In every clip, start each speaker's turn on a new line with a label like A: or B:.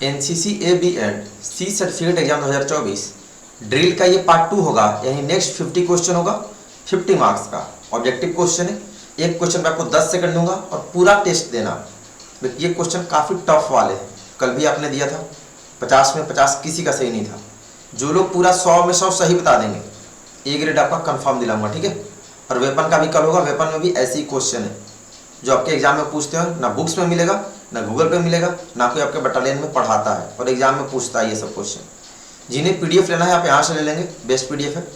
A: NCC A B and C certificate exam 2024 drill का ये part 2 होगा, यानी नेक्स्ट 50 क्वेश्चन होगा, 50 मार्क्स का ऑब्जेक्टिव क्वेश्चन है। एक क्वेश्चन में आपको 10 सेकंड दूंगा और पूरा टेस्ट देना। ये क्वेश्चन काफ़ी टफ वाले हैं, कल भी आपने दिया था, 50 में 50 किसी का सही नहीं था। जो लोग पूरा 100 में 100 सही बता देंगे, ए ग्रेड आपका कंफर्म दिलाऊंगा, ठीक है। और वेपन का भी कल होगा, वेपन में भी ऐसे ही क्वेश्चन है जो आपके एग्जाम में पूछते हो, ना बुक्स में मिलेगा, ना गूगल पे मिलेगा, ना कोई आपके बटालियन में पढ़ाता है, और एग्जाम में पूछता है ये सब क्वेश्चन। जिन्हें पीडीएफ लेना है आप यहाँ से ले लेंगे, बेस्ट पीडीएफ है।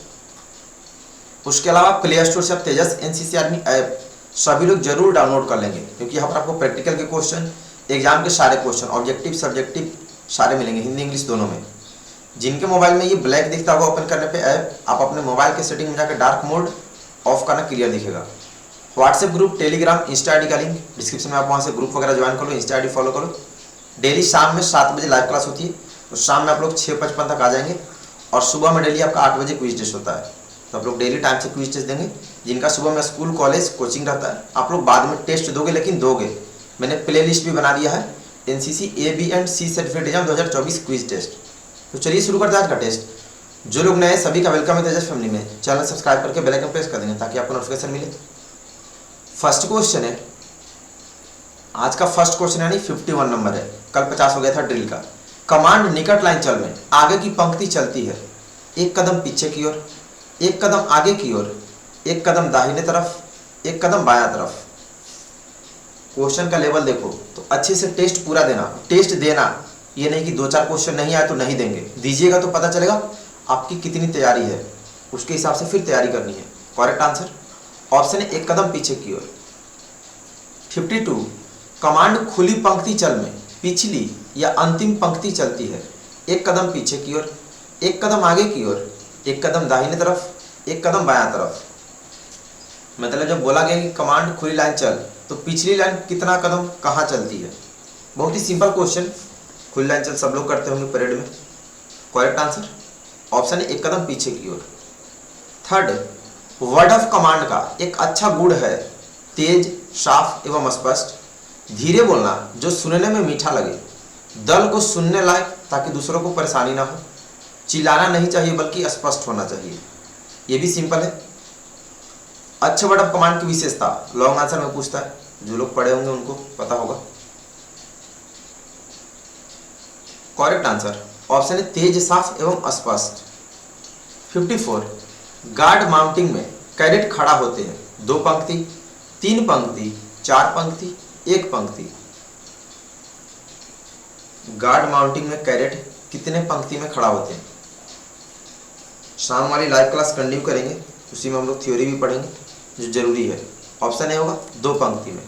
A: उसके अलावा प्ले स्टोर से आप तेजस एनसीसी आर्मी ऐप सभी लोग जरूर डाउनलोड कर लेंगे, क्योंकि यहाँ पर आपको प्रैक्टिकल के क्वेश्चन, एग्जाम के सारे क्वेश्चन, ऑब्जेक्टिव सब्जेक्टिव सारे मिलेंगे, हिंदी इंग्लिश दोनों में। जिनके मोबाइल में ये ब्लैक दिखता होगा ओपन करने पे ऐप, आप अपने मोबाइल के सेटिंग में जाकर डार्क मोड ऑफ करना, क्लियर दिखेगा। WhatsApp group, Telegram, Insta ID का लिंक डिस्क्रिप्शन में, आप वहाँ से ग्रुप वगैरह ज्वाइन कर लो, इंस्टा आईडी फॉलो करो। डेली शाम में 7 बजे लाइव क्लास होती है, तो शाम में आप लोग 6:55 तक आ जाएंगे, और सुबह में डेली आपका 8 बजे क्विज टेस्ट होता है, तो आप लोग डेली टाइम से क्विज टेस्ट देंगे। जिनका सुबह में स्कूल कॉलेज कोचिंग रहता है, आप लोग बाद में टेस्ट दोगे, लेकिन दोगे। मैंने प्ले लिस्ट भी बना दिया है, NCC A B and C certificate exam 2024 quiz test. तो चलिए शुरू करते हैं आज का टेस्ट। जो लोग नए सभी का वेलकम है तेजस फैमिली में। चैनल सब्सक्राइब करके बेल आइकन प्रेस कर देंगे ताकि आपको नोटिफिकेशन मिले। फर्स्ट क्वेश्चन है, आज का फर्स्ट क्वेश्चन यानी 51 नंबर है, कल 50 हो गया था ड्रिल का। कमांड निकट लाइन चल में आगे की पंक्ति चलती है, एक कदम पीछे की ओर, एक कदम आगे की ओर, एक कदम दाहिने तरफ, एक कदम बायां तरफ। क्वेश्चन का लेवल देखो तो अच्छे से टेस्ट पूरा देना, टेस्ट देना, ये नहीं कि 2-4 क्वेश्चन नहीं आए तो नहीं देंगे, दीजिएगा तो पता चलेगा आपकी कितनी तैयारी है, उसके हिसाब से फिर तैयारी करनी है। करेक्ट आंसर ऑप्शन है, एक कदम पीछे की ओर। 52 कमांड खुली पंक्ति चल में पिछली या अंतिम पंक्ति चलती है, एक कदम पीछे की ओर, एक कदम आगे की ओर, एक कदम दाहिने तरफ, एक कदम बायां तरफ। मतलब जब बोला गया कि कमांड खुली लाइन चल, तो पिछली लाइन कितना कदम कहाँ चलती है। बहुत ही सिंपल क्वेश्चन, खुली लाइन चल सब लोग करते होंगे परेड में। करेक्ट आंसर ऑप्शन है, एक कदम पीछे की ओर। थर्ड, वर्ड ऑफ कमांड का एक अच्छा गुण है तेज, साफ एवं स्पष्ट, धीरे बोलना जो सुनने में मीठा लगे, दल को सुनने लायक ताकि दूसरों को परेशानी ना हो, चिल्लाना नहीं चाहिए बल्कि स्पष्ट होना चाहिए। ये भी सिंपल है। अच्छे वर्ड ऑफ कमांड की विशेषता लॉन्ग आंसर में पूछता है, जो लोग पढ़े होंगे उनको पता होगा। करेक्ट आंसर ऑप्शन है, तेज, साफ एवं स्पष्ट। 54 गार्ड माउंटिंग में कैडेट खड़ा होते हैं, 2 पंक्ति, 3 पंक्ति, 4 पंक्ति, 1 पंक्ति। गार्ड माउंटिंग में कैडेट कितने पंक्ति में खड़ा होते हैं। शाम वाली लाइव क्लास कंटिन्यू करेंगे, उसी में हम लोग थ्योरी भी पढ़ेंगे जो जरूरी है। ऑप्शन ए होगा 2 पंक्ति में।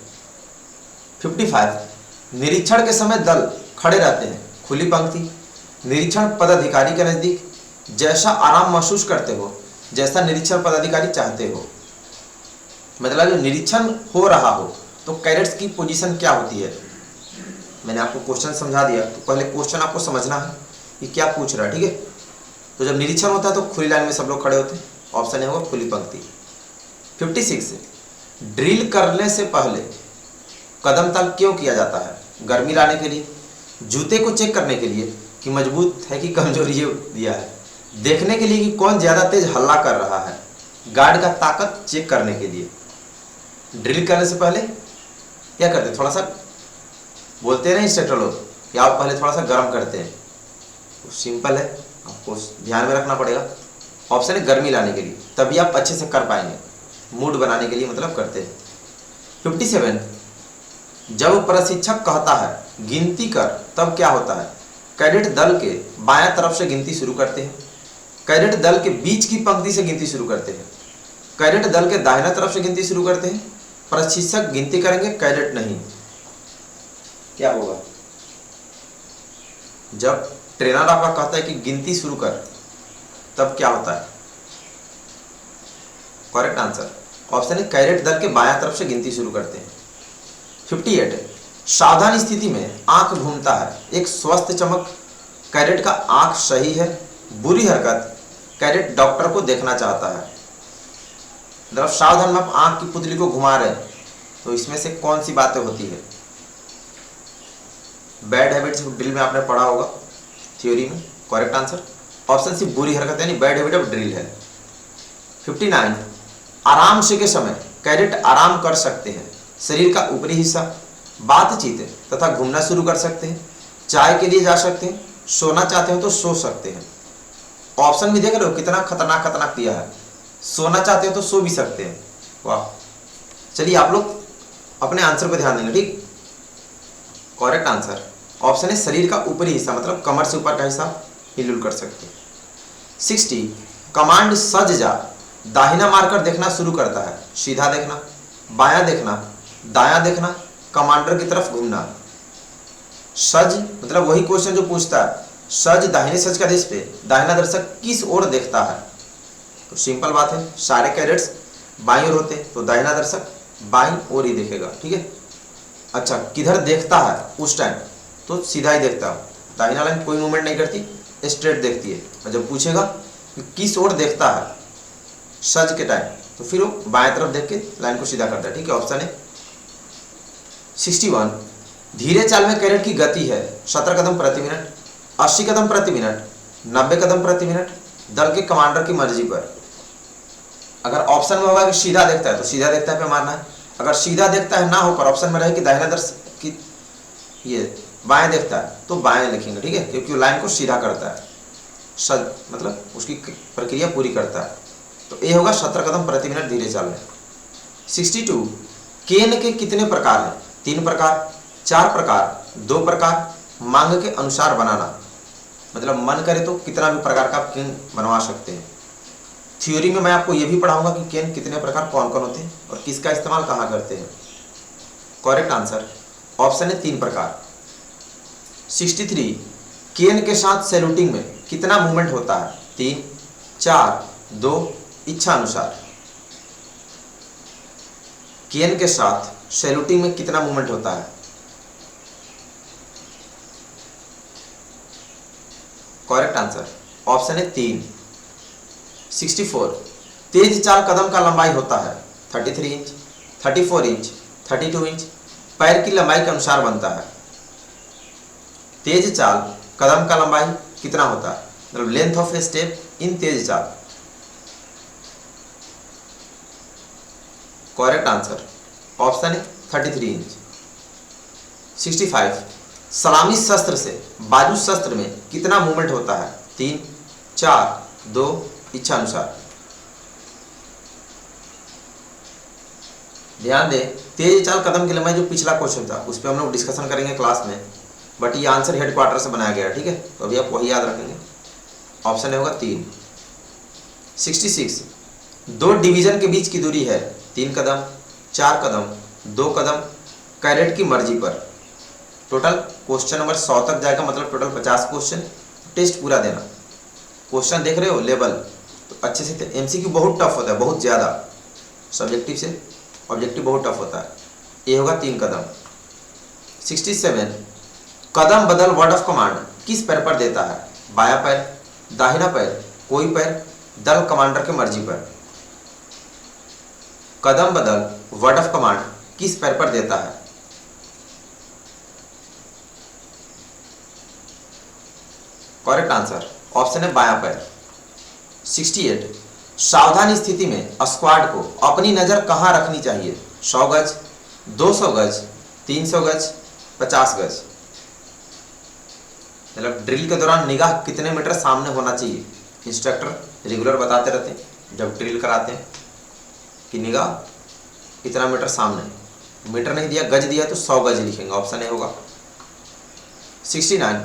A: 55 निरीक्षण के समय दल खड़े रहते हैं, खुली पंक्ति, निरीक्षण पदाधिकारी के नजदीक, जैसा आराम महसूस करते हो, जैसा निरीक्षण पदाधिकारी चाहते हो। मतलब जो निरीक्षण हो रहा हो तो कैडेट्स की पोजीशन क्या होती है। मैंने आपको क्वेश्चन समझा दिया, तो पहले क्वेश्चन आपको समझना है कि क्या पूछ रहा है, ठीक है। तो जब निरीक्षण होता है तो खुली लाइन में सब लोग खड़े होते हैं, ऑप्शन है होगा खुली पंक्ति। 56 ड्रिल करने से पहले कदम ताल क्यों किया जाता है। गर्मी लाने के लिए, जूते को चेक करने के लिए कि मजबूत है कि कमजोरी दिया है, देखने के लिए कि कौन ज़्यादा तेज हल्ला कर रहा है, गार्ड का ताकत चेक करने के लिए। ड्रिल करने से पहले क्या करते हैं, थोड़ा सा बोलते हैं ना इंस्ट्रक्टर लोग कि आप पहले थोड़ा सा गर्म करते हैं, तो सिंपल है, आपको ध्यान में रखना पड़ेगा। ऑप्शन है गर्मी लाने के लिए, तभी आप अच्छे से कर पाएंगे, मूड बनाने के लिए मतलब करते हैं। 57 जब प्रशिक्षक कहता है गिनती कर, तब क्या होता है। कैडेट दल के बायां तरफ से गिनती शुरू करते हैं, कैडेट दल के बीच की पंक्ति से गिनती शुरू करते हैं, कैडेट दल के दाहिना तरफ से गिनती शुरू करते हैं। प्रशिक्षक गिनती करेंगे, कैडेट नहीं। क्या होगा जब ट्रेनर आपका कहता है कि गिनती शुरू कर, तब क्या होता है। करेक्ट आंसर ऑप्शन है, कैडेट दल के बायां तरफ से गिनती शुरू करते हैं। 58 सावधान स्थिति में आंख घूमता है, एक स्वस्थ चमक, कैडेट का आंख सही है, बुरी हरकत, कैडेट डॉक्टर को देखना चाहता है। मतलब सावधान में आप आंख की पुतली को घुमा रहे हैं, तो इसमें से कौन सी बातें होती है। बैड हैबिट्स ड्रिल में आपने पढ़ा होगा थ्योरी में। करेक्ट आंसर ऑप्शन सी बुरी हरकत यानी बैड हैबिट ऑफ ड्रिल है। 59 आराम से के समय कैडेट आराम कर सकते हैं। शरीर का ऊपरी हिस्सा, बातचीत तथा घूमना शुरू कर सकते हैं, चाय के लिए जा सकते हैं, सोना चाहते हो तो सो सकते हैं। ऑप्शन भी देख रहे हो कितना खतरनाक खतरनाक दिया है। सोना चाहते हो तो सो भी सकते हैं। वाह, चलिए आप लोग अपने आंसर पर ध्यान देंगे, ठीक। करेक्ट आंसर ऑप्शन है शरीर का ऊपरी हिस्सा, मतलब कमर से ऊपर का हिस्सा हिलुल कर सकते हैं। 60 कमांड सज जा दाहिना मारकर देखना शुरू करता है। सीधा देखना, बायां देखना, दायां देखना, कमांडर की तरफ घूमना। सज मतलब वही क्वेश्चन जो पूछता है सज दाहिने सज का दिश पे दाहिना दर्शक किस ओर देखता है। तो सिंपल बात है, सारे कैडेट्स बाईं ओर होते हैं तो दाहिना दर्शक बाईं ओर ही देखेगा, ठीक है। अच्छा, किधर देखता है उस टाइम, तो सीधा ही देखता है। दाहिना लाइन कोई मूवमेंट नहीं करती, स्ट्रेट देखती है। और जब पूछेगा कि किस ओर देखता है सज के टाइम, तो फिर वो बाएं तरफ देख के लाइन को सीधा करता है, ठीक है। ऑप्शन है 61 धीरे चाल में कैडेट की गति है 17 कदम प्रति मिनट, 80 कदम प्रति मिनट, 90 कदम प्रति मिनट, दल के कमांडर की मर्जी पर। अगर ऑप्शन में होगा कि सीधा देखता है तो सीधा देखता है पे मारना है। अगर सीधा देखता है ना होकर ऑप्शन में रहे कि दाहिना दर्शक की ये बाएं देखता है तो बाएं लिखेंगे, ठीक है, क्योंकि वो लाइन को सीधा करता है, सज मतलब उसकी प्रक्रिया पूरी करता है। तो ये होगा 17 कदम प्रति मिनट धीरे चाल में। 62 केन के कितने प्रकार हैं। 3 प्रकार, 4 प्रकार, 2 प्रकार, मांग के अनुसार बनाना, मतलब मन करे तो कितना भी प्रकार का केन बनवा सकते हैं। थ्योरी में मैं आपको ये भी पढ़ाऊंगा कि केन कितने प्रकार कौन कौन होते हैं और किसका इस्तेमाल कहाँ करते हैं। करेक्ट आंसर ऑप्शन है 3 प्रकार। 63 केन के साथ सैल्यूटिंग में कितना मूवमेंट होता है। 3, 4, 2, इच्छा अनुसार। केन के साथ सैल्यूटिंग में कितना मूवमेंट होता है। करेक्ट आंसर ऑप्शन है 3। 64 तेज चाल कदम का लंबाई होता है 33 इंच, 34 इंच, 32 इंच, पैर की लंबाई के अनुसार बनता है। तेज चाल कदम का लंबाई कितना होता है, मतलब length of a step in tej chaal. Correct answer option है 33 इंच। 65 सलामी शस्त्र से बाजू शस्त्र में कितना मूवमेंट होता है। 3, 4, 2, इच्छा अनुसार। ध्यान दें, तेज चाल कदम की लंबाई जो पिछला क्वेश्चन था उस पर हम लोग डिस्कशन करेंगे क्लास में, बट ये आंसर हेडक्वार्टर से बनाया गया है, ठीक है। तो अभी आप वही याद रखेंगे, ऑप्शन होगा 3। 66 2 डिवीजन के बीच की दूरी है 3 कदम, 4 कदम, 2 कदम, कैडेट की मर्जी पर। टोटल क्वेश्चन नंबर 100 तक जाएगा, मतलब टोटल 50 क्वेश्चन। टेस्ट पूरा देना। क्वेश्चन देख रहे हो लेवल, तो अच्छे से। एमसीक्यू बहुत टफ होता है, बहुत ज़्यादा। सब्जेक्टिव से ऑब्जेक्टिव बहुत टफ होता है। ये होगा 3 कदम। 67 कदम बदल वर्ड ऑफ कमांड किस पैर पर देता है। बायां पैर, दाहिना पैर, कोई पैर, दल कमांडर के मर्जी पर। कदम बदल वर्ड ऑफ कमांड किस पैर पर देता है। करेक्ट आंसर ऑप्शन है बायां पैर। 68 सावधान स्थिति में स्क्वाड को अपनी नजर कहां रखनी चाहिए। 100 गज, 200 गज, 300 गज, 50 गज। मतलब ड्रिल के दौरान निगाह कितने मीटर सामने होना चाहिए। इंस्ट्रक्टर रेगुलर बताते रहते हैं जब ड्रिल कराते हैं कि निगाह कितना मीटर सामने। मीटर नहीं दिया, गज दिया, तो 100 गज लिखेंगे, ऑप्शन ए होगा। 69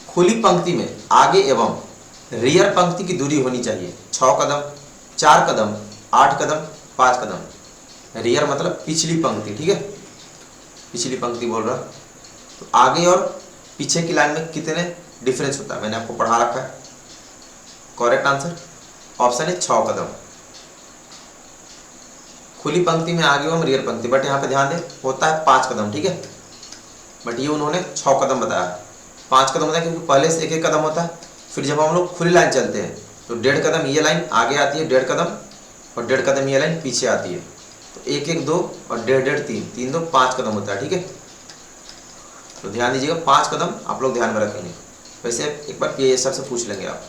A: खुली पंक्ति में आगे एवं रियर पंक्ति की दूरी होनी चाहिए। 6 कदम, 4 कदम, 8 कदम, 5 कदम। रियर मतलब पिछली पंक्ति, ठीक है, पिछली पंक्ति बोल रहा। तो आगे और पीछे की लाइन में कितने डिफरेंस होता है, मैंने आपको पढ़ा रखा है। करेक्ट आंसर ऑप्शन है 6 कदम। खुली पंक्ति में आगे एवं रियर पंक्ति, बट यहाँ पे ध्यान दें होता है 5 कदम, ठीक है, बट ये उन्होंने 6 कदम बताया। 5 कदम होता है क्योंकि पहले से एक कदम होता है। फिर जब हम लोग खुली लाइन चलते हैं तो 1.5 कदम ये लाइन आगे आती है, 1.5 कदम, और 1.5 कदम ये लाइन पीछे आती है। तो 1, 1, 2 और 1.5, 1.5, 3, 3, 2, 5 कदम होता है, ठीक है। तो ध्यान दीजिएगा, 5 कदम आप लोग ध्यान में रखेंगे। वैसे एक बार PISR से पूछ लेंगे आप।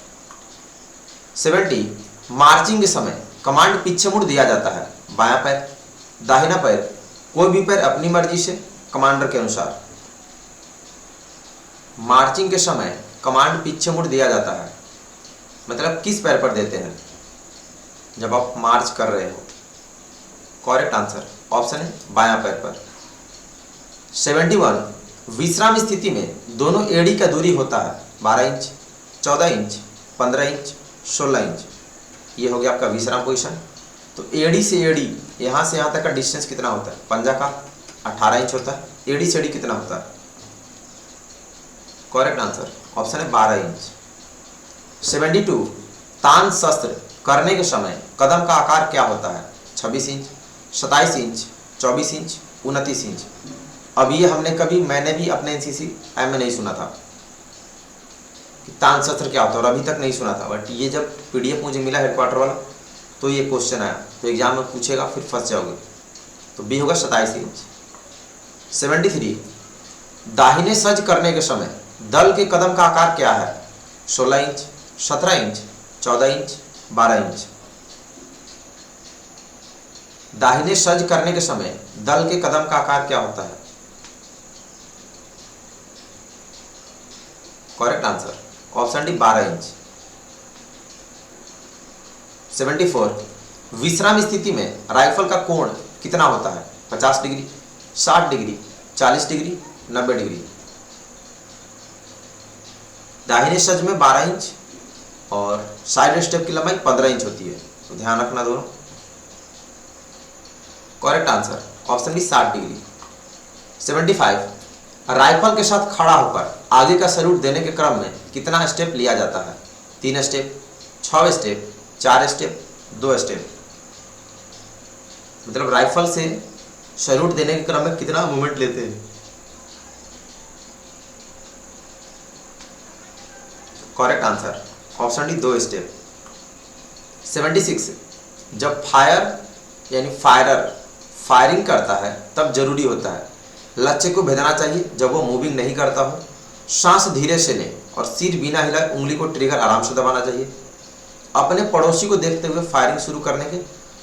A: 70 मार्चिंग के समय कमांड पीछे मुड़ दिया जाता है, बायां पैर, दाहिना पैर, कोई भी पैर अपनी मर्जी से कमांडर के अनुसार। मार्चिंग के समय कमांड पीछे मुड़ दिया जाता है मतलब किस पैर पर देते हैं जब आप मार्च कर रहे हो? करेक्ट आंसर ऑप्शन है बायां पैर पर। 71 विश्राम स्थिति में दोनों एड़ी का दूरी होता है 12 इंच, 14 इंच, 15 इंच, 16 इंच। ये हो गया आपका विश्राम पोजीशन। तो एड़ी से एड़ी, यहाँ से यहाँ तक का डिस्टेंस कितना होता है? पंजा का 18 इंच होता है। एड़ी से एड़ी कितना होता है? करेक्ट आंसर ऑप्शन है 12 इंच। 72 तान शस्त्र करने के समय कदम का आकार क्या होता है? 26 इंच, 27 इंच, 24 इंच, 29 इंच। अब ये मैंने भी अपने NCC में नहीं सुना था कि तान शस्त्र क्या होता है, और अभी तक नहीं सुना था। बट ये जब PDF मुझे मिला हेडक्वार्टर वाला तो ये क्वेश्चन आया, तो एग्जाम में पूछेगा, फिर फंस जाओगे। तो बी होगा 27 इंच। 73 दाहिने सज करने के समय दल के कदम का आकार क्या है? 16 इंच, 17 इंच, 14 इंच, 12 इंच। दाहिने सज करने के समय दल के कदम का आकार क्या होता है? Correct answer option D 12 inch. 74 विश्राम स्थिति में राइफल का कोण कितना होता है? 50 डिग्री, 60 डिग्री, 40 डिग्री, 90 डिग्री। दाहिने सज में 12 इंच और साइड स्टेप की लंबाई 15 इंच होती है, तो ध्यान रखना दोनों। Correct answer option B 60 degree. 75 rifle के साथ खड़ा होकर आगे का सैल्यूट देने के क्रम में कितना स्टेप लिया जाता है? 3 स्टेप, 6 स्टेप, 4 स्टेप, 2 स्टेप। मतलब राइफल से सैल्यूट देने के क्रम में कितना मूवमेंट लेते हैं? Correct answer option D 2 step. 76 जब फायरर फायरिंग करता है तब जरूरी होता है लक्ष्य को भेजना चाहिए जब वो मूविंग नहीं करता हो, सांस धीरे से लें और सिर बिना हिलाए उंगली को ट्रिगर आराम से दबाना चाहिए, अपने पड़ोसी को देखते हुए फायरिंग शुरू करने के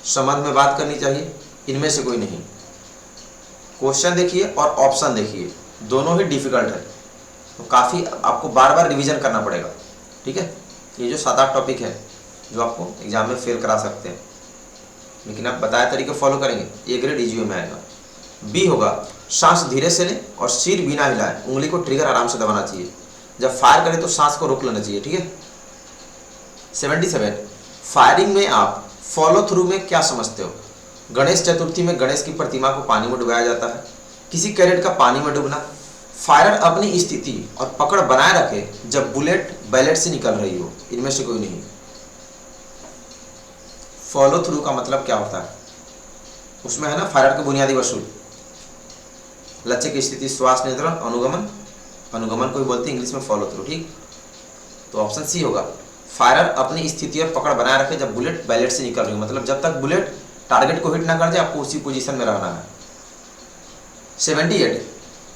A: संबंध में बात करनी चाहिए, इनमें से कोई नहीं। क्वेश्चन देखिए और ऑप्शन देखिए, दोनों ही डिफिकल्ट है, तो काफ़ी आपको बार बार रिवीजन करना पड़ेगा। ठीक है, ये जो 7-8 टॉपिक है जो आपको एग्जाम में फेल करा सकते हैं, लेकिन आप बताए तरीके फॉलो करेंगे, ए ग्रेड EGO में आएगा। बी होगा सांस धीरे से लें और सिर बिना हिलाए उंगली को ट्रिगर आराम से दबाना चाहिए, जब फायर करें तो सांस को रोक लेना चाहिए। ठीक है। 77 फायरिंग में आप फॉलो थ्रू में क्या समझते हो? गणेश चतुर्थी में गणेश की प्रतिमा को पानी में डुबाया जाता है, किसी कैडेट का पानी में डूबना, फायरर अपनी स्थिति और पकड़ बनाए रखे जब बुलेट बैलेट से निकल रही हो, इनमें से कोई नहीं। फॉलो थ्रू का मतलब क्या होता है? उसमें है ना फायरर के बुनियादी वसूल, लक्ष्य की स्थिति, श्वास नियंत्रण, अनुगमन, अनुगमन को ही बोलते हैं इंग्लिश में फॉलो थ्रू। ठीक, तो ऑप्शन सी होगा, फायरर अपनी स्थिति और पकड़ बनाए रखे जब बुलेट बैलेट से निकल रही हो, मतलब जब तक बुलेट टारगेट को हिट ना कर जाए आपको उसी पोजीशन में रहना है। 78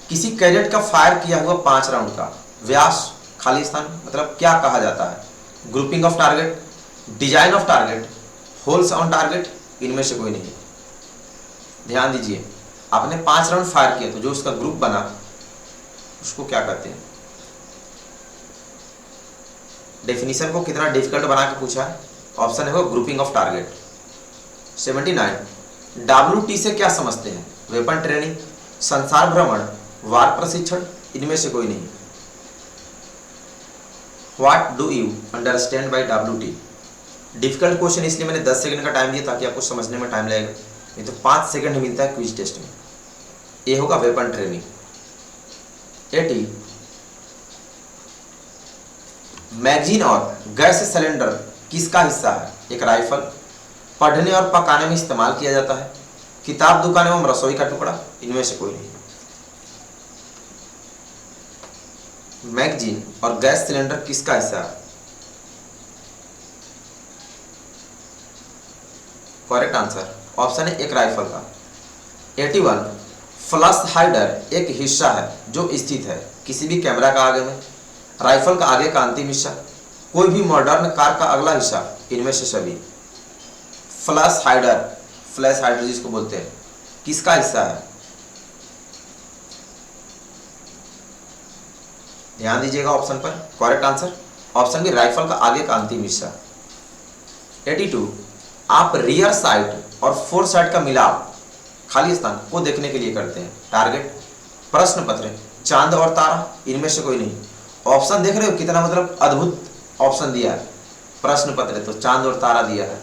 A: किसी कैडेट का फायर किया हुआ 5 राउंड का व्यास खाली स्थान मतलब क्या कहा जाता है? Grouping of target, design of target, holes on target, इनमें से कोई नहीं। ध्यान दीजिए, आपने 5 राउंड फायर किया तो जो उसका ग्रुप बना उसको क्या कहते हैं? डेफिनेशन को कितना डिफिकल्ट बना के पूछा है, ऑप्शन है ग्रुपिंग ऑफ टारगेट। 79 WT से क्या समझते हैं? वेपन ट्रेनिंग, संसार भ्रमण, वार प्रशिक्षण, इनमें से कोई नहीं। What do you understand by WT? Difficult question इसलिए मैंने 10 सेकंड का टाइम दिया ताकि आपको समझने में टाइम लगेगा, नहीं तो 5 सेकंड मिलता है क्विज टेस्ट में। ये होगा वेपन ट्रेनिंग। 80 मैगजीन और गैस सिलेंडर किसका हिस्सा है? एक राइफल, पढ़ने और पकाने में इस्तेमाल किया जाता है, किताब दुकान एवं रसोई का टुकड़ा, इनमें से कोई नहीं। मैगजीन और गैस सिलेंडर किसका हिस्सा है? करेक्ट आंसर ऑप्शन है एक राइफल का। 81 फ्लश हाइडर एक हिस्सा है जो स्थित है किसी भी कैमरा का आगे में, राइफल का आगे का अंतिम हिस्सा, कोई भी मॉडर्न कार का अगला हिस्सा, इनमें से सभी। फ्लश हाइडर जिसको बोलते हैं, किसका हिस्सा है? ध्यान दीजिएगा ऑप्शन पर। Correct answer option B, rifle का आगे का अंतिम हिस्सा। 82, आप रियर साइड और फोर साइड का मिलाप खाली स्थान को देखने के लिए करते हैं। टारगेट, प्रश्न पत्र, चांद और तारा, इनमें से कोई नहीं। ऑप्शन देख रहे हो कितना मतलब अद्भुत ऑप्शन दिया है। प्रश्न पत्र तो चांद और तारा दिया है।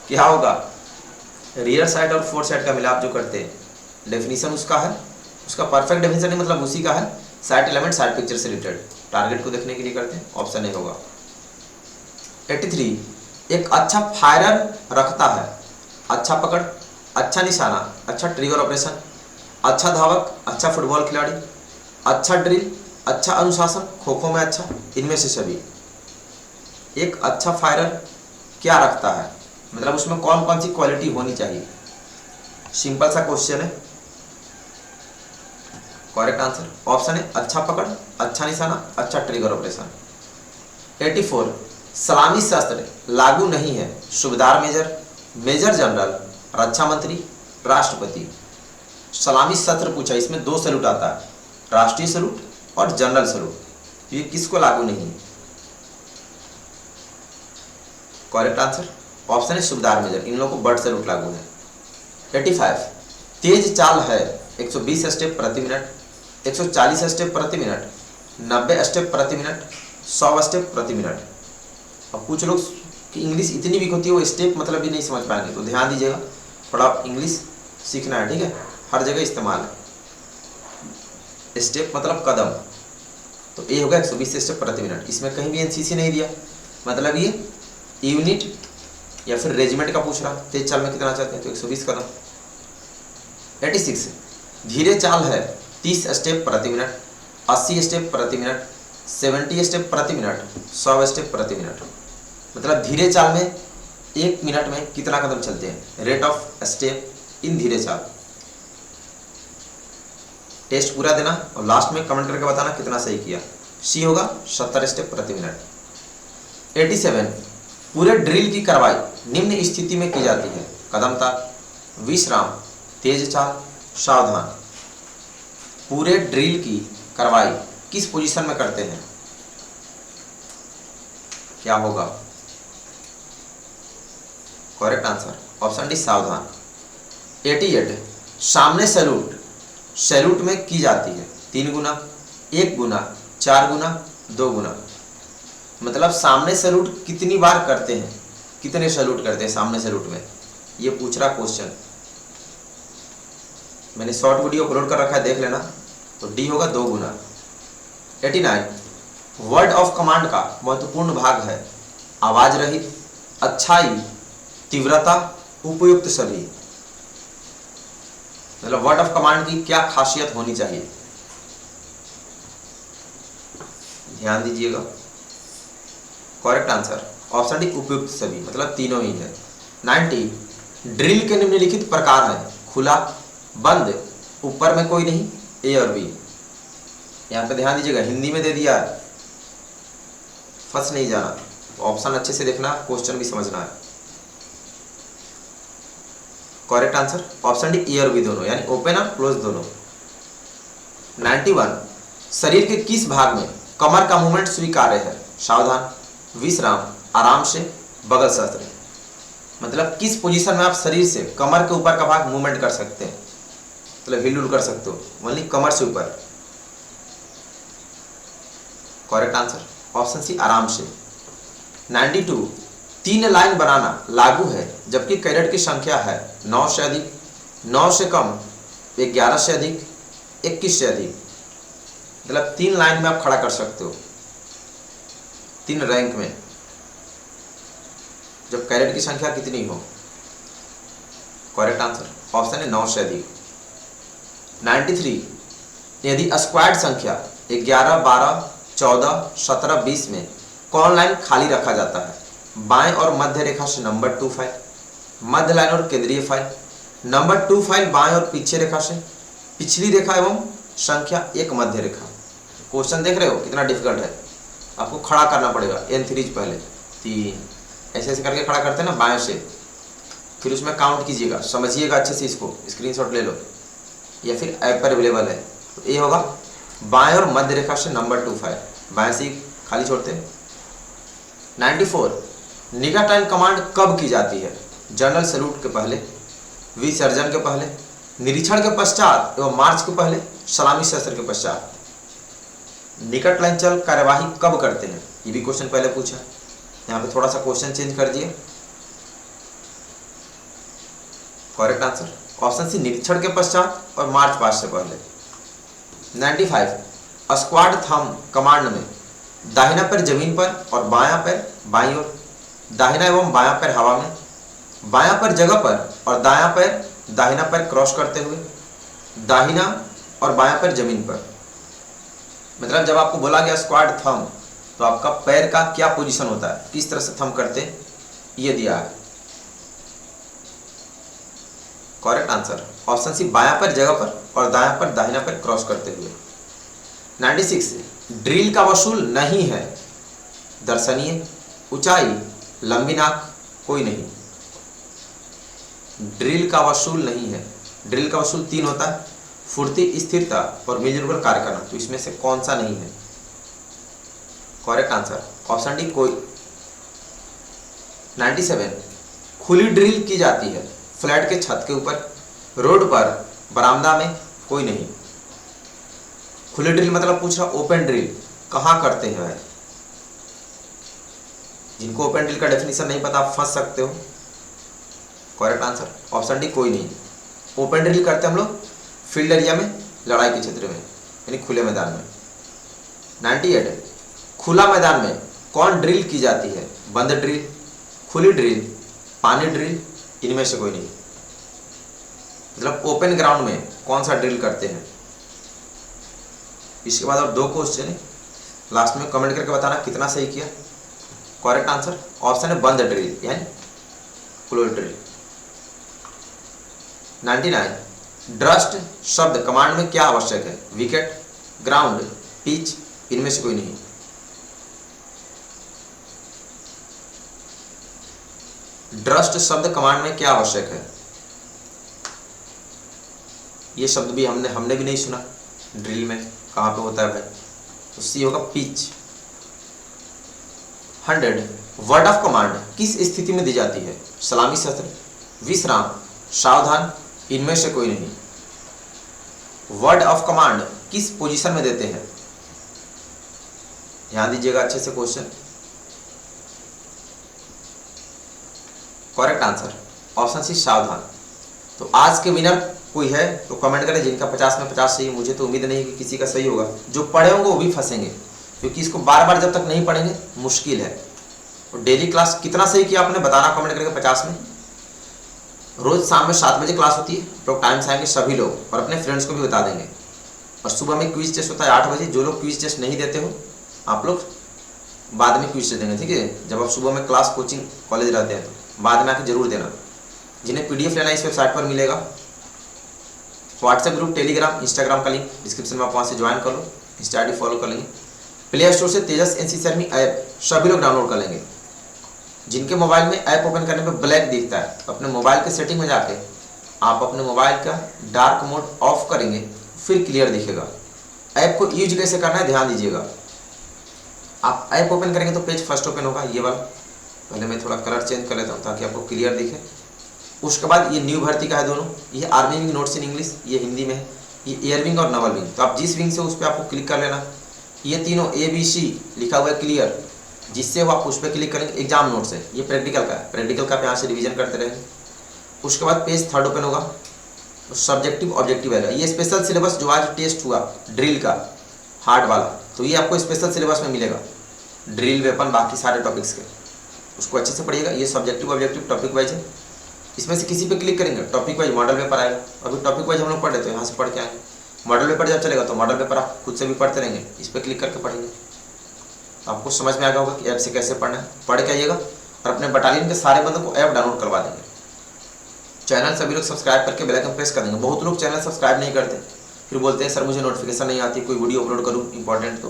A: क्या होगा? रियर साइड और फोर साइड का मिलाप जो करते हैं, डेफिनेशन उसका है, उसका परफेक्ट डेफिनेशन नहीं मतलब उसी का है, साइड एलिमेंट साइड पिक्चर से रिलेटेड, टारगेट को देखने के लिए करते हैं। ऑप्शन ए होगा। 83, एक अच्छा फायरर रखता है अच्छा पकड़, अच्छा निशाना, अच्छा ट्रिगर ऑपरेशन, अच्छा धावक, अच्छा फुटबॉल खिलाड़ी, अच्छा ड्रिल, अच्छा अनुशासन, खो खो में अच्छा, इनमें से सभी। एक अच्छा फायरर क्या रखता है मतलब उसमें कौन कौन सी क्वालिटी होनी चाहिए? सिंपल सा क्वेश्चन है। करेक्ट आंसर ऑप्शन है अच्छा पकड़, अच्छा निशाना, अच्छा ट्रिगर ऑपरेशन। 84, सलामी शस्त्र लागू नहीं है सूबेदार मेजर, मेजर जनरल, रक्षा मंत्री, राष्ट्रपति। सलामी शस्त्र पूछा, इसमें 2 सैल्यूट आता है, राष्ट्रीय सैल्यूट और जनरल सैल्यूट। ये किसको लागू नहीं है? करेक्ट आंसर ऑप्शन है सूबेदार मेजर, इन लोगों को बर्ड सैल्यूट लागू है। 85, तेज चाल है 120 स्टेप प्रति मिनट, 140 स्टेप प्रति मिनट, 90 स्टेप प्रति मिनट, 100 स्टेप प्रति मिनट। अब कुछ लोग कि इंग्लिश इतनी वीक होती है वो स्टेप मतलब भी नहीं समझ पाएंगे, तो ध्यान दीजिएगा, थोड़ा इंग्लिश सीखना है, ठीक है, हर जगह इस्तेमाल है। स्टेप मतलब कदम, तो ए होगा 120 स्टेप प्रति मिनट। इसमें कहीं भी एनसीसी नहीं दिया, मतलब ये यूनिट या फिर रेजिमेंट का पूछ रहा, तेज चाल में कितना चाहते हैं तो 120 कदम। 86, धीरे चाल है 30 स्टेप प्रति मिनट, 80 स्टेप प्रति मिनट, 70 स्टेप प्रति मिनट, 100 स्टेप प्रति मिनट। मतलब धीरे चाल में 1 मिनट में कितना कदम चलते हैं, रेट ऑफ स्टेप इन धीरे चाल। टेस्ट पूरा देना और लास्ट में कमेंट करके बताना कितना सही किया। सी होगा 70 स्टेप प्रति मिनट। 87, पूरे ड्रिल की कार्रवाई निम्न स्थिति में की जाती है, कदम ताल, विश्राम, तेज चाल, सावधान। पूरे ड्रिल की कार्रवाई किस पोजीशन में करते हैं? क्या होगा? करेक्ट आंसर ऑप्शन डी सावधान। 88, सामने सैल्यूट सैल्यूट में की जाती है 3 गुना, 1 गुना, 4 गुना, 2 गुना। मतलब सामने सैल्यूट कितनी बार करते हैं, कितने सैल्यूट करते हैं सामने सैल्यूट में, ये पूछ रहा क्वेश्चन। मैंने शॉर्ट वीडियो अपलोड कर रखा है, देख लेना। तो डी होगा 2 गुना। 89, वर्ड ऑफ कमांड का महत्वपूर्ण भाग है आवाज रहित, अच्छाई, तीव्रता, उपयुक्त सभी। मतलब वर्ड ऑफ कमांड की क्या खासियत होनी चाहिए? ध्यान दीजिएगा। करेक्ट आंसर ऑप्शन डी उपयुक्त सभी, मतलब तीनों ही है। 90, ड्रिल के निम्नलिखित प्रकार है, खुला, बंद, ऊपर में कोई नहीं, ए और बी। यहाँ पे ध्यान दीजिएगा, हिंदी में दे दिया है, फंस नहीं जाना, ऑप्शन अच्छे से देखना, क्वेश्चन भी समझना है। Correct answer option D A और बी दोनों, यानी ओपन और क्लोज दोनों। 91, शरीर के किस भाग में कमर का मूवमेंट स्वीकार्य है, सावधान, विश्राम, आराम से, बगल शस्त्र। मतलब किस पोजीशन में आप शरीर से कमर के ऊपर का भाग मूवमेंट कर सकते हैं, मतलब हिल कर सकते हो, ओनली कमर से ऊपर। करेक्ट आंसर ऑप्शन सी आराम से। 92, 3 लाइन बनाना लागू है जबकि कैडेट की संख्या है 9 से अधिक, 9 से कम, 11 से अधिक, 21 से अधिक। मतलब 3 लाइन में आप खड़ा कर सकते हो 3 रैंक में, जब कैडेट की संख्या कितनी हो। करेक्ट आंसर ऑप्शन है 9 से अधिक। 93, यदि स्क्वाड संख्या 11, 12, 14, 17, 20 में कौन लाइन खाली रखा जाता है, बाएं और मध्य रेखा से नंबर 2 फाइल, मध्य लाइन और केंद्रीय फाइल, नंबर 2 फाइल बाएं और पीछे रेखा से, पिछली रेखा एवं संख्या 1 मध्य रेखा। क्वेश्चन देख रहे हो कितना डिफिकल्ट है, आपको खड़ा करना पड़ेगा n3 पहले 3 ऐसे ऐसे करके खड़ा करते हैं ना बाएं से, फिर उसमें काउंट कीजिएगा, समझिएगा अच्छे से, इसको स्क्रीनशॉट ले लो या फिर ऐप पर अवेलेबल है। तो ये होगा बाएं और मध्य रेखा से नंबर 2 फाइल, बाएं से खाली छोड़ते हैं। 94 निगाह टाइम कमांड कब की जाती है? जनरल सैल्यूट के पहले, विसर्जन के पहले, निरीक्षण के पश्चात एवं मार्च के पहले, सलामी शस्त्र के पश्चात। निकट लाइन चल कार्यवाही कब करते हैं? ये भी क्वेश्चन पहले पूछा, यहाँ पे थोड़ा सा क्वेश्चन चेंज कर दिए। करेक्ट आंसर ऑप्शन सी निरीक्षण के पश्चात और मार्च पास्ट से पहले। 95 स्क्वाड थंब कमांड में दाहिना पैर जमीन पर और बायां पैर बाईं ओर, दाहिना एवं बायां पैर हवा में, बायां पैर जगह पर और दायां पैर दाहिना पैर क्रॉस करते हुए, दाहिना और बायां पैर जमीन पर। मतलब जब आपको बोला गया स्क्वाड थंब तो आपका पैर का क्या पोजीशन होता है, किस तरह से थंब करते हैं, ये दिया है। करेक्ट आंसर ऑप्शन सी बायां पैर जगह पर और दायां पैर दाहिना पैर क्रॉस करते हुए। 96 ड्रिल का वसूल नहीं है? दर्शनीय, ऊंचाई, लंबी नाक, कोई नहीं। ड्रिल का वसूल नहीं है। ड्रिल का वसूल 3 होता है, फुर्ती, स्थिरता और मिलजुल कर कार्य करना। तो इसमें से कौन सा नहीं है? करेक्ट आंसर ऑप्शन डी कोई। 97 खुली ड्रिल की जाती है फ्लैट के छत के ऊपर, रोड पर, बरामदा में, कोई नहीं। खुली ड्रिल मतलब पूछ रहा ओपन ड्रिल कहाँ करते हैं भाई? जिनको ओपन ड्रिल का डेफिनेशन नहीं पता आप फंस सकते हो। करेक्ट आंसर ऑप्शन डी कोई नहीं। ओपन ड्रिल करते हम लोग फील्ड एरिया में, लड़ाई के क्षेत्र में, यानी खुले मैदान में। 98 खुला मैदान में कौन ड्रिल की जाती है? बंद ड्रिल, खुली ड्रिल, पानी ड्रिल, इनमें से कोई नहीं। मतलब ओपन ग्राउंड में कौन सा ड्रिल करते हैं। इसके बाद और 2 क्वेश्चन है, लास्ट में कमेंट करके बताना कितना सही किया। करेक्ट आंसर ऑप्शन है बंद ड्रिल यानी क्लोज ड्रिल। 99 ड्रस्ट शब्द कमांड में क्या आवश्यक है? विकेट, ग्राउंड, पिच, इनमें से कोई नहीं। ड्रस्ट शब्द कमांड में क्या आवश्यक है? ये शब्द भी हमने भी नहीं सुना ड्रिल में, कहाँ पे होता है भाई? तो सी होगा पिच। 100 वर्ड ऑफ कमांड किस स्थिति में दी जाती है? सलामी शस्त्र, विश्राम, सावधान, इनमें से कोई नहीं। वर्ड ऑफ कमांड किस पोजीशन में देते हैं? ध्यान दीजिएगा अच्छे से question. Correct answer option C सावधान। तो आज के विनर कोई है तो कमेंट करें, जिनका 50 में 50 सही। मुझे तो उम्मीद नहीं है कि किसी का सही होगा, जो पढ़े होंगे वो भी फंसेंगे, क्योंकि इसको बार बार जब तक नहीं पढ़ेंगे मुश्किल है। और डेली क्लास कितना सही किया आपने बताना कमेंट करके 50 में। रोज शाम में 7 बजे क्लास होती है, लोग टाइम से आएंगे सभी लोग, और अपने फ्रेंड्स को भी बता देंगे। और सुबह में क्विज टेस्ट होता है 8 बजे। जो लोग क्विज टेस्ट नहीं देते हो आप लोग बाद में क्विज टेस्ट देंगे, ठीक है? जब आप सुबह में क्लास कोचिंग कॉलेज रहते हैं तो बाद में आके जरूर देना। जिन्हें PDF लेना इस वेबसाइट पर मिलेगा। व्हाट्सएप ग्रुप, टेलीग्राम, इंस्टाग्राम का लिंक डिस्क्रिप्शन में, आप वहाँ से ज्वाइन कर लो, इंस्टा ID फॉलो कर लेंगे। प्ले स्टोर से तेजस NC शर्मी ऐप सभी लोग डाउनलोड कर लेंगे। जिनके मोबाइल में ऐप ओपन करने पे ब्लैक दिखता है, अपने मोबाइल के सेटिंग में जाके आप अपने मोबाइल का डार्क मोड ऑफ करेंगे, फिर क्लियर दिखेगा। ऐप को यूज कैसे करना है ध्यान दीजिएगा। आप ऐप ओपन करेंगे तो पेज फर्स्ट ओपन होगा, ये वाला। पहले मैं थोड़ा कलर चेंज कर लेता हूँ ताकि आपको क्लियर दिखे। उसके बाद ये न्यू भर्ती का है दोनों, ये army wing notes in English, ये हिंदी में है, ये एयर विंग और नवल विंग। तो आप जिस विंग से उस पर आपको क्लिक कर लेना। ये तीनों ABC लिखा हुआ है क्लियर, जिससे वो आप उस पर क्लिक करेंगे। एग्जाम नोट्स है, ये प्रैक्टिकल का है, प्रैक्टिकल का आप यहाँ से रिवीजन करते रहेंगे। उसके बाद पेज थर्ड ओपन होगा, सब्जेक्टिव ऑब्जेक्टिव आएगा। ये स्पेशल सिलेबस जो आज टेस्ट हुआ ड्रिल का हार्ड वाला, तो ये आपको स्पेशल सिलेबस में मिलेगा। ड्रिल, वेपन, बाकी सारे टॉपिक्स के, उसको अच्छे से पढ़िएगा। ये सब्जेक्टिव ऑब्जेक्टिव टॉपिक वाइज है, इसमें से किसी पे क्लिक करेंगे टॉपिक वाइज मॉडल पेपर आएगा। अभी टॉपिक वाइज हम लोग पढ़ रहे तो यहाँ से पढ़ के आएंगे। मॉडल पेपर जब चलेगा तो मॉडल पेपर आप खुद से भी पढ़ते रहेंगे, इस पर क्लिक करके पढ़ेंगे तो आपको समझ में आ गया होगा कि ऐप से कैसे पढ़ना है। पढ़ के आइएगा और अपने बटालियन के सारे बंदों को ऐप डाउनलोड करवा देंगे। चैनल सभी लोग सब्सक्राइब करके बेल आइकन प्रेस कर देंगे। बहुत लोग चैनल सब्सक्राइब नहीं करते, फिर बोलते हैं सर मुझे नोटिफिकेशन नहीं आती, कोई वीडियो अपलोड करूँ इंपॉर्टेंट, तो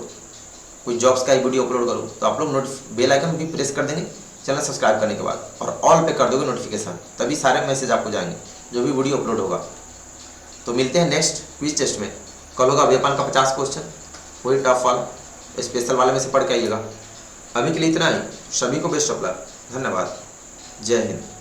A: कोई जॉब्स का ही वीडियो अपलोड करूँ, तो आप लोग बेल आइकन भी प्रेस कर देंगे चैनल सब्सक्राइब करने के बाद, और ऑल पे कर दोगे नोटिफिकेशन, तभी सारे मैसेज आपको जाएंगे जो भी वीडियो अपलोड होगा। तो मिलते हैं नेक्स्ट क्विज टेस्ट में। कल होगा व्यापार का 50 क्वेश्चन, वही टफ वाला, स्पेशल वाले में से पढ़ के आइएगा। अभी के लिए इतना ही। सभी को बेस्ट ऑफ लक। धन्यवाद। जय हिंद।